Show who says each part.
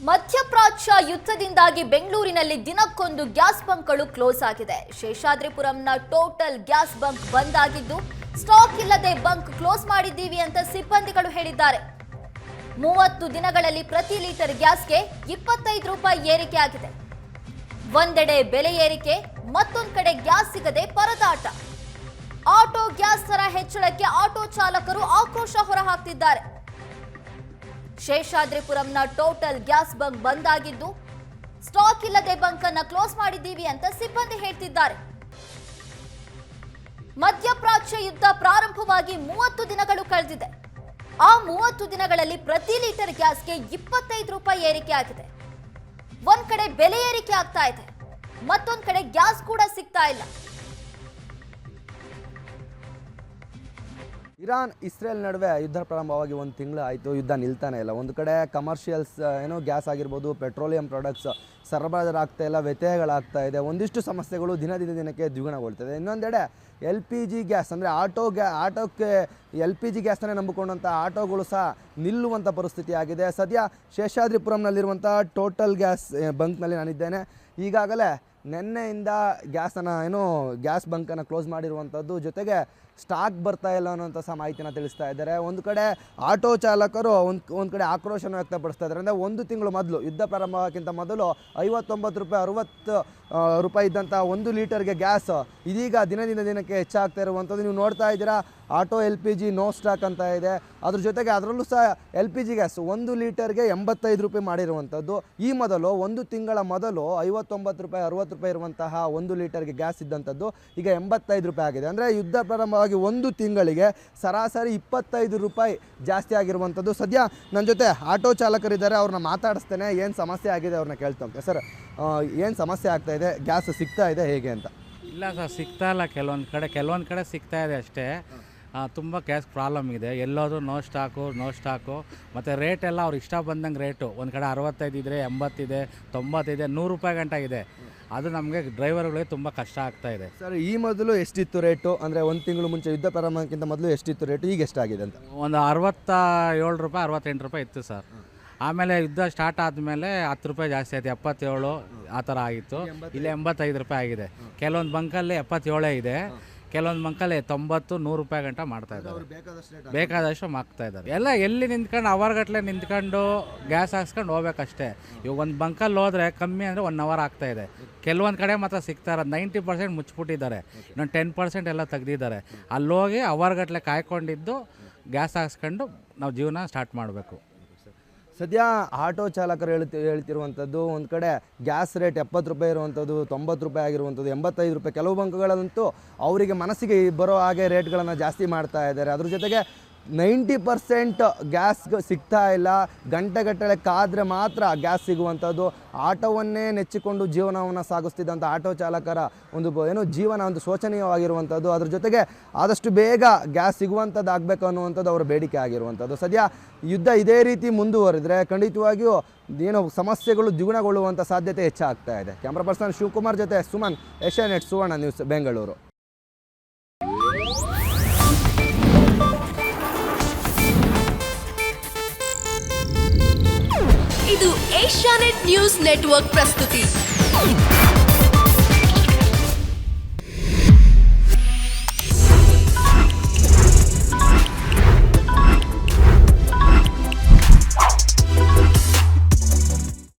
Speaker 1: ಮಧ್ಯಪ್ರಾಚ್ಯ ಯುದ್ಧದಿಂದಾಗಿ ಬೆಂಗಳೂರಿನಲ್ಲಿ ದಿನಕ್ಕೊಂದು ಗ್ಯಾಸ್ ಬಂಕ್ಗಳು ಕ್ಲೋಸ್ ಆಗಿದೆ. ಶೇಷಾದ್ರಿಪುರಂನ ಟೋಟಲ್ ಗ್ಯಾಸ್ ಬಂಕ್ ಬಂದ್ ಆಗಿದ್ದು, ಸ್ಟಾಕ್ ಇಲ್ಲದೆ ಬಂಕ್ ಕ್ಲೋಸ್ ಮಾಡಿದ್ದೀವಿ ಅಂತ ಸಿಬ್ಬಂದಿಗಳು ಹೇಳಿದ್ದಾರೆ. 30 ದಿನಗಳಲ್ಲಿ ಪ್ರತಿ ಲೀಟರ್ ಗ್ಯಾಸ್ಗೆ 25 ರೂಪಾಯಿ ಏರಿಕೆ ಆಗಿದೆ. ಒಂದೆಡೆ ಬೆಲೆ ಏರಿಕೆ, ಮತ್ತೊಂದು ಕಡೆ ಗ್ಯಾಸ್ ಸಿಗದೆ ಪರದಾಟ. ಆಟೋ ಗ್ಯಾಸ್ ದರ ಹೆಚ್ಚಳಕ್ಕೆ ಆಟೋ ಚಾಲಕರು ಆಕ್ರೋಶ ಹೊರಹಾಕ್ತಿದ್ದಾರೆ. ಶೇಷಾದ್ರಿಪುರಂನ ಟೋಟಲ್ ಗ್ಯಾಸ್ ಬಂಕ್ ಬಂದ್ ಆಗಿದ್ದು, ಸ್ಟಾಕ್ ಇಲ್ಲದೆ ಬಂಕ್ ಅನ್ನ ಕ್ಲೋಸ್ ಮಾಡಿದ್ದೀವಿ ಅಂತ ಸಿಬ್ಬಂದಿ ಹೇಳ್ತಿದ್ದಾರೆ. ಮಧ್ಯಪ್ರಾಚ್ಯ ಯುದ್ಧ ಪ್ರಾರಂಭವಾಗಿ 30 ದಿನಗಳು ಕಳೆದಿದೆ. ಆ 30 ದಿನಗಳಲ್ಲಿ ಪ್ರತಿ ಲೀಟರ್ ಗ್ಯಾಸ್ಗೆ 25 ರೂಪಾಯಿ ಏರಿಕೆ ಆಗಿದೆ. ಒಂದ್ ಕಡೆ ಬೆಲೆ ಏರಿಕೆ ಆಗ್ತಾ ಇದೆ, ಮತ್ತೊಂದ್ ಕಡೆ ಗ್ಯಾಸ್ ಕೂಡ ಸಿಗ್ತಾ ಇಲ್ಲ.
Speaker 2: ಇರಾನ್ ಇಸ್ರೇಲ್ ನಡುವೆ ಯುದ್ಧ ಪ್ರಾರಂಭವಾಗಿ 1 ತಿಂಗಳು ಆಯಿತು. ಯುದ್ಧ ನಿಲ್ತಾನೆ ಇಲ್ಲ. ಒಂದು ಕಡೆ ಕಮರ್ಷಿಯಲ್ಸ್ ಗ್ಯಾಸ್ ಆಗಿರ್ಬೋದು, ಪೆಟ್ರೋಲಿಯಂ ಪ್ರಾಡಕ್ಟ್ಸ್ ಸರಬರಾಜಾಗ್ತಾ ಇಲ್ಲ, ವ್ಯತ್ಯಯಗಳಾಗ್ತಾ ಇದೆ. ಒಂದಿಷ್ಟು ಸಮಸ್ಯೆಗಳು ದಿನಕ್ಕೆ ದ್ವಿಗುಣಗೊಳ್ತಿದೆ. ಇನ್ನೊಂದೆಡೆ LPG ಗ್ಯಾಸ್ ಅಂದರೆ ಆಟೋಕ್ಕೆ LPG ಗ್ಯಾಸನ್ನೇ ನಂಬಿಕೊಂಡಂಥ ಆಟೋಗಳು ಸಹ ನಿಲ್ಲುವಂಥ ಪರಿಸ್ಥಿತಿ ಆಗಿದೆ. ಸದ್ಯ ಶೇಷಾದ್ರಿಪುರಂನಲ್ಲಿರುವಂಥ ಟೋಟಲ್ ಗ್ಯಾಸ್ ಬಂಕ್ನಲ್ಲಿ ನಾನಿದ್ದೇನೆ. ಈಗಾಗಲೇ ನಿನ್ನೆಯಿಂದ ಗ್ಯಾಸ್ ಬಂಕನ್ನು ಕ್ಲೋಸ್ ಮಾಡಿರುವಂಥದ್ದು, ಜೊತೆಗೆ ಸ್ಟಾಕ್ ಬರ್ತಾ ಇಲ್ಲ ಅನ್ನೋಂಥ ಸಹ ಮಾಹಿತಿನ ತಿಳಿಸ್ತಾ ಇದ್ದಾರೆ. ಒಂದು ಕಡೆ ಆಟೋ ಚಾಲಕರು ಒಂದು ಕಡೆ ಆಕ್ರೋಶನ ವ್ಯಕ್ತಪಡಿಸ್ತಾ ಇದ್ದಾರೆ. ಅಂದರೆ 1 ತಿಂಗಳು ಮೊದಲು, ಯುದ್ಧ ಪ್ರಾರಂಭಕ್ಕಿಂತ ಮೊದಲು 59 ರೂಪಾಯಿ 60 ರೂಪಾಯಿ ಇದ್ದಂಥ 1 ಲೀಟರ್ಗೆ ಗ್ಯಾಸ್ ಇದೀಗ ದಿನಕ್ಕೆ ಹೆಚ್ಚಾಗ್ತಾ ಇರುವಂಥದ್ದು ನೀವು ನೋಡ್ತಾ ಇದ್ದೀರಾ. ಆಟೋ LPG ನೋ ಸ್ಟಾಕ್ ಅಂತ ಇದೆ. ಅದ್ರ ಜೊತೆಗೆ ಅದರಲ್ಲೂ ಸಹ LPG ಗ್ಯಾಸ್ 1 ಲೀಟರ್ಗೆ 85 ರೂಪಾಯಿ ಮಾಡಿರುವಂಥದ್ದು. ಈ ಮೊದಲು 1 ತಿಂಗಳ ಮೊದಲು 59 ರೂಪಾಯಿ 60 ರೂಪಾಯಿ ಇರುವಂತಹ 1 ಲೀಟರ್ಗೆ ಗ್ಯಾಸ್ ಇದ್ದಂಥದ್ದು ಈಗ 85 ರೂಪಾಯಿ ಆಗಿದೆ. ಅಂದರೆ ಯುದ್ಧ ಪ್ರಾರಂಭವಾಗಿ 1 ತಿಂಗಳಿಗೆ ಸರಾಸರಿ 25 ರೂಪಾಯಿ ಜಾಸ್ತಿ ಆಗಿರುವಂಥದ್ದು. ಸದ್ಯ ನನ್ನ ಜೊತೆ ಆಟೋ ಚಾಲಕರಿದ್ದಾರೆ, ಅವ್ರನ್ನ ಮಾತಾಡಿಸ್ತೇನೆ. ಏನು ಸಮಸ್ಯೆ ಆಗಿದೆ ಅವ್ರನ್ನ ಕೇಳ್ತಂತೆ. ಸರ್, ಏನು ಸಮಸ್ಯೆ ಆಗ್ತಾ ಇದೆ? ಗ್ಯಾಸ್ ಸಿಗ್ತಾ ಇದೆ ಹೇಗೆ ಅಂತ?
Speaker 3: ಇಲ್ಲ ಸರ್, ಸಿಗ್ತಾ ಇಲ್ಲ. ಕೆಲವೊಂದು ಕಡೆ ಸಿಗ್ತಾ ಇದೆ ಅಷ್ಟೇ. ತುಂಬ ಗ್ಯಾಸ್ ಪ್ರಾಬ್ಲಮ್ ಇದೆ. ಎಲ್ಲೋದು ನೋ ಸ್ಟಾಕು ಮತ್ತು ರೇಟ್ ಎಲ್ಲ ಅವ್ರು ಇಷ್ಟ ಬಂದಂಗೆ ರೇಟು. ಒಂದು ಕಡೆ 65 ಇದ್ದರೆ 80 ಇದೆ, 90 ಇದೆ, 100 ರೂಪಾಯಿ ಗಂಟ ಇದೆ. ಅದು ನಮಗೆ ಡ್ರೈವರ್ಗಳಿಗೆ ತುಂಬ ಕಷ್ಟ ಆಗ್ತಾ ಇದೆ.
Speaker 2: ಸರ್, ಈ ಮೊದಲು ಎಷ್ಟಿತ್ತು ರೇಟು? ಅಂದರೆ 1 ತಿಂಗಳು ಮುಂಚೆ ಯುದ್ಧ ಪ್ರಾರಂಭಕ್ಕಿಂತ ಮೊದಲು ಎಷ್ಟಿತ್ತು ರೇಟು, ಈಗ ಎಷ್ಟಾಗಿದೆ ಅಂತ?
Speaker 3: ಒಂದು 67 ರೂಪಾಯಿ 68 ರೂಪಾಯಿ ಇತ್ತು ಸರ್. ಆಮೇಲೆ ಯುದ್ಧ ಸ್ಟಾರ್ಟ್ ಆದಮೇಲೆ 10 ರೂಪಾಯಿ ಜಾಸ್ತಿ ಆಯಿತು, 77 ಆ ಥರ ಆಗಿತ್ತು. ಇಲ್ಲಿ 85 ರೂಪಾಯಿ ಆಗಿದೆ. ಕೆಲವೊಂದು ಬಂಕಲ್ಲಿ 77 ಇದೆ, ಕೆಲವೊಂದು ಬಂಕಲ್ಲಿ 90-100 ರೂಪಾಯಿ ಗಂಟ ಮಾಡ್ತಾ ಇದ್ದಾರೆ. ಬೇಕಾದಷ್ಟು ಮಾಡ್ತಾ ಇದ್ದಾರೆ. ಎಲ್ಲ ಎಲ್ಲಿ ನಿಂತ್ಕೊಂಡು ಅವರ್ಗಟ್ಲೆ ನಿಂತ್ಕೊಂಡು ಗ್ಯಾಸ್ ಹಾಕ್ಸ್ಕೊಂಡು ಹೋಗ್ಬೇಕಷ್ಟೇ. ಇವಾಗ ಒಂದು ಬಂಕಲ್ಲಿ ಹೋದರೆ ಕಮ್ಮಿ ಅಂದರೆ 1 ಅವರ್ ಆಗ್ತಾ ಇದೆ. ಕೆಲವೊಂದು ಕಡೆ ಮಾತ್ರ ಸಿಗ್ತಾ ಇರೋದು 90% ಮುಚ್ಚಿಬಿಟ್ಟಿದ್ದಾರೆ. ಇನ್ನೊಂದು 10% ಎಲ್ಲ ತೆಗ್ದಿದ್ದಾರೆ. ಅಲ್ಲೋಗಿ ಅವರ್ಗಟ್ಲೆ ಕಾಯ್ಕೊಂಡಿದ್ದು ಗ್ಯಾಸ್ ಹಾಕ್ಸ್ಕೊಂಡು ನಾವು ಜೀವನ ಸ್ಟಾರ್ಟ್ ಮಾಡಬೇಕು.
Speaker 2: ಸದ್ಯ ಆಟೋ ಚಾಲಕರು ಹೇಳ್ತಿರುವಂಥದ್ದು, ಒಂದು ಕಡೆ ಗ್ಯಾಸ್ ರೇಟ್ 70 ರೂಪಾಯಿ ಇರುವಂಥದ್ದು, 90 ರೂಪಾಯಿ ಆಗಿರುವಂಥದ್ದು, 85 ರೂಪಾಯಿ. ಕೆಲವು ಬಂಕ್ಗಳಂತೂ ಅವರಿಗೆ ಮನಸ್ಸಿಗೆ ಬರೋ ಹಾಗೆ ರೇಟ್ಗಳನ್ನು ಜಾಸ್ತಿ ಮಾಡ್ತಾ ಇದ್ದಾರೆ. ಅದ್ರ ಜೊತೆಗೆ 90% ಗ್ಯಾಸ್ ಸಿಗ್ತಾ ಇಲ್ಲ. ಗಂಟೆಗಟ್ಟಲೆ ಕಾದರೆ ಮಾತ್ರ ಗ್ಯಾಸ್ ಸಿಗುವಂಥದ್ದು. ಆಟೋವನ್ನೇ ನೆಚ್ಚಿಕೊಂಡು ಜೀವನವನ್ನು ಸಾಗಿಸ್ತಿದ್ದಂಥ ಆಟೋ ಚಾಲಕರ ಒಂದು ಜೀವನ ಒಂದು ಶೋಚನೀಯವಾಗಿರುವಂಥದ್ದು. ಅದ್ರ ಜೊತೆಗೆ ಆದಷ್ಟು ಬೇಗ ಗ್ಯಾಸ್ ಸಿಗುವಂಥದ್ದು ಆಗಬೇಕು ಅನ್ನುವಂಥದ್ದು ಅವರ ಬೇಡಿಕೆ ಆಗಿರುವಂಥದ್ದು. ಸದ್ಯ ಯುದ್ಧ ಇದೇ ರೀತಿ ಮುಂದುವರಿದರೆ ಖಂಡಿತವಾಗಿಯೂ ಸಮಸ್ಯೆಗಳು ದ್ವಿಗುಣಗೊಳ್ಳುವಂಥ ಸಾಧ್ಯತೆ ಹೆಚ್ಚಾಗ್ತಾ ಇದೆ. ಕ್ಯಾಮ್ರಾ ಪರ್ಸನ್ ಶಿವಕುಮಾರ್ ಜೊತೆ ಸುಮನ್, ಏಷ್ಯಾನೆಟ್ ಸುವರ್ಣ ನ್ಯೂಸ್, ಬೆಂಗಳೂರು.
Speaker 4: ಇದು ಏಷ್ಯಾನೆಟ್ ನ್ಯೂಸ್ ನೆಟ್ವರ್ಕ್ ಪ್ರಸ್ತುತಿ.